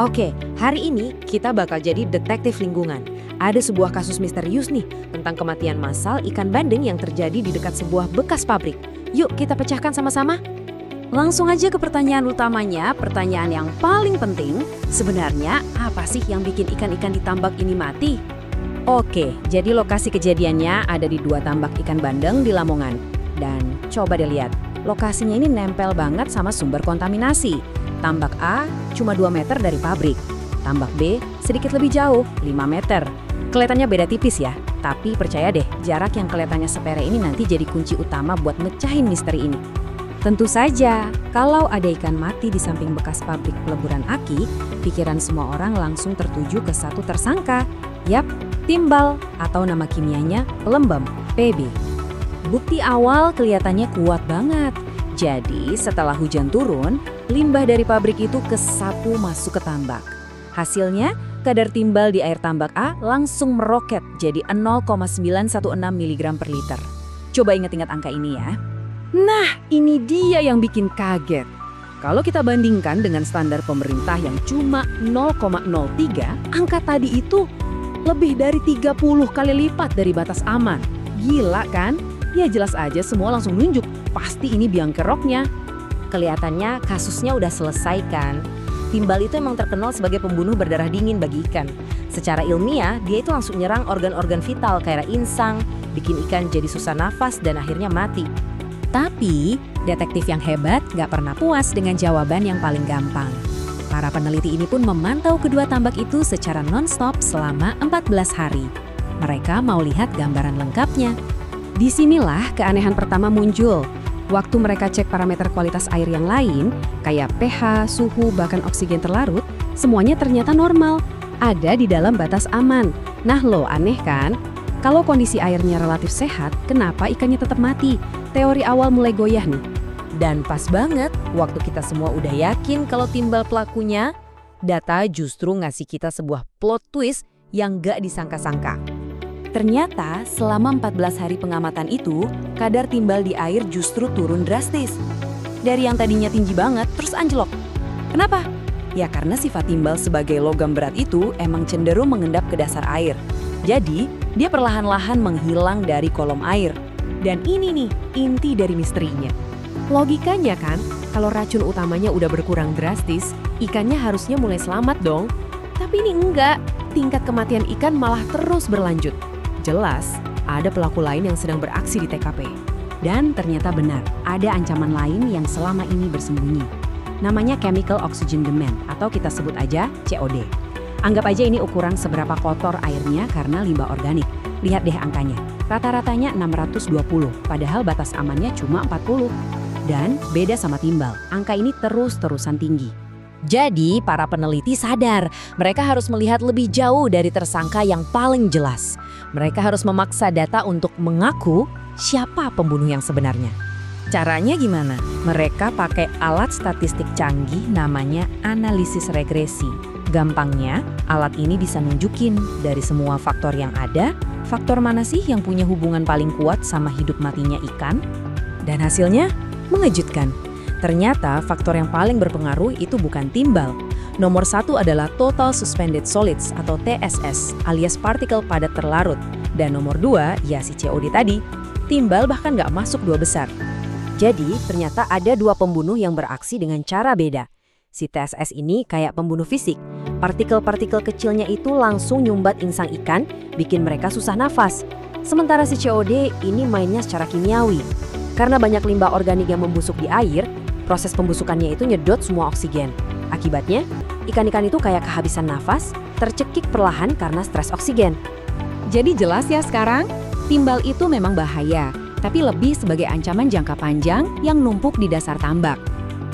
Oke, hari ini kita bakal jadi detektif lingkungan. Ada sebuah kasus misterius nih tentang kematian massal ikan bandeng yang terjadi di dekat sebuah bekas pabrik. Yuk kita pecahkan sama-sama. Langsung aja ke pertanyaan utamanya, pertanyaan yang paling penting, sebenarnya apa sih yang bikin ikan-ikan di tambak ini mati? Oke, jadi lokasi kejadiannya ada di dua tambak ikan bandeng di Lamongan. Dan coba deh lihat, lokasinya ini nempel banget sama sumber kontaminasi. Tambak A cuma 2 meter dari pabrik. Tambak B sedikit lebih jauh, 5 meter. Kelihatannya beda tipis ya, tapi percaya deh, jarak yang kelihatannya sepele ini nanti jadi kunci utama buat mecahin misteri ini. Tentu saja, kalau ada ikan mati di samping bekas pabrik peleburan aki, pikiran semua orang langsung tertuju ke satu tersangka. Yap, timbal atau nama kimianya pelembab, PB. Bukti awal kelihatannya kuat banget. Jadi setelah hujan turun, limbah dari pabrik itu kesapu masuk ke tambak. Hasilnya, kadar timbal di air tambak A langsung meroket jadi 0,916 mg per liter. Coba ingat-ingat angka ini ya. Nah, ini dia yang bikin kaget. Kalau kita bandingkan dengan standar pemerintah yang cuma 0,03, angka tadi itu lebih dari 30 kali lipat dari batas aman. Gila kan? Ya jelas aja semua langsung nunjuk, pasti ini biang keroknya. Kelihatannya kasusnya udah selesai kan? Timbal itu emang terkenal sebagai pembunuh berdarah dingin bagi ikan. Secara ilmiah, dia itu langsung nyerang organ-organ vital kayak insang, bikin ikan jadi susah nafas dan akhirnya mati. Tapi, detektif yang hebat gak pernah puas dengan jawaban yang paling gampang. Para peneliti ini pun memantau kedua tambak itu secara non-stop selama 14 hari. Mereka mau lihat gambaran lengkapnya. Disinilah keanehan pertama muncul. Waktu mereka cek parameter kualitas air yang lain, kayak pH, suhu, bahkan oksigen terlarut, semuanya ternyata normal, ada di dalam batas aman. Nah lo, aneh kan? Kalau kondisi airnya relatif sehat, kenapa ikannya tetap mati? Teori awal mulai goyah nih. Dan pas banget, waktu kita semua udah yakin kalau timbal pelakunya, data justru ngasih kita sebuah plot twist yang gak disangka-sangka. Ternyata selama 14 hari pengamatan itu, kadar timbal di air justru turun drastis. Dari yang tadinya tinggi banget, terus anjlok. Kenapa? Ya karena sifat timbal sebagai logam berat itu emang cenderung mengendap ke dasar air. Jadi, dia perlahan-lahan menghilang dari kolom air. Dan ini nih, inti dari misterinya. Logikanya kan, kalau racun utamanya udah berkurang drastis, ikannya harusnya mulai selamat dong. Tapi ini enggak, tingkat kematian ikan malah terus berlanjut. Jelas, ada pelaku lain yang sedang beraksi di TKP. Dan ternyata benar, ada ancaman lain yang selama ini bersembunyi. Namanya Chemical Oxygen Demand, atau kita sebut aja COD. Anggap aja ini ukuran seberapa kotor airnya karena limbah organik. Lihat deh angkanya, rata-ratanya 620, padahal batas amannya cuma 40. Dan beda sama timbal, angka ini terus-terusan tinggi. Jadi, para peneliti sadar, mereka harus melihat lebih jauh dari tersangka yang paling jelas. Mereka harus memaksa data untuk mengaku siapa pembunuh yang sebenarnya. Caranya gimana? Mereka pakai alat statistik canggih namanya analisis regresi. Gampangnya, alat ini bisa nunjukin dari semua faktor yang ada, faktor mana sih yang punya hubungan paling kuat sama hidup matinya ikan? Dan hasilnya mengejutkan. Ternyata faktor yang paling berpengaruh itu bukan timbal. Nomor 1 adalah Total Suspended Solids atau TSS alias partikel padat terlarut. Dan nomor 2 ya si COD tadi. Timbal bahkan nggak masuk 2 besar. Jadi ternyata ada 2 pembunuh yang beraksi dengan cara beda. Si TSS ini kayak pembunuh fisik. Partikel-partikel kecilnya itu langsung nyumbat insang ikan, bikin mereka susah nafas. Sementara si COD ini mainnya secara kimiawi. Karena banyak limbah organik yang membusuk di air, proses pembusukannya itu nyedot semua oksigen. Akibatnya, ikan-ikan itu kayak kehabisan nafas, tercekik perlahan karena stres oksigen. Jadi jelas ya sekarang, timbal itu memang bahaya, tapi lebih sebagai ancaman jangka panjang yang numpuk di dasar tambak.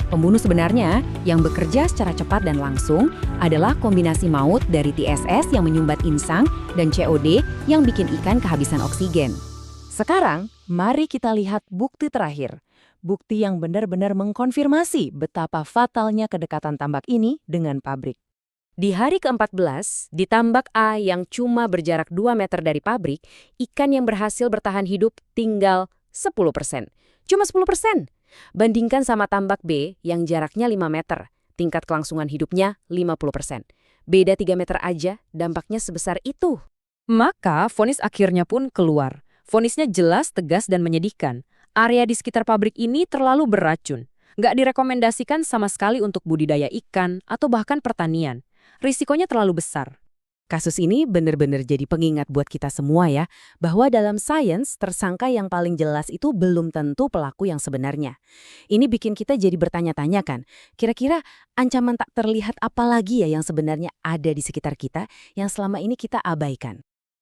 Pembunuh sebenarnya yang bekerja secara cepat dan langsung adalah kombinasi maut dari TSS yang menyumbat insang dan COD yang bikin ikan kehabisan oksigen. Sekarang, mari kita lihat bukti terakhir. Bukti yang benar-benar mengkonfirmasi betapa fatalnya kedekatan tambak ini dengan pabrik. Di hari ke-14, di tambak A yang cuma berjarak 2 meter dari pabrik, ikan yang berhasil bertahan hidup tinggal 10%. Cuma 10%. Bandingkan sama tambak B yang jaraknya 5 meter. tingkat kelangsungan hidupnya 50%. Beda 3 meter aja, dampaknya sebesar itu. Maka vonis akhirnya pun keluar. Vonisnya jelas, tegas, dan menyedihkan. Area di sekitar pabrik ini terlalu beracun. Nggak direkomendasikan sama sekali untuk budidaya ikan atau bahkan pertanian. Risikonya terlalu besar. Kasus ini benar-benar jadi pengingat buat kita semua ya, bahwa dalam sains tersangka yang paling jelas itu belum tentu pelaku yang sebenarnya. Ini bikin kita jadi bertanya-tanya kan, kira-kira ancaman tak terlihat apa lagi ya yang sebenarnya ada di sekitar kita yang selama ini kita abaikan.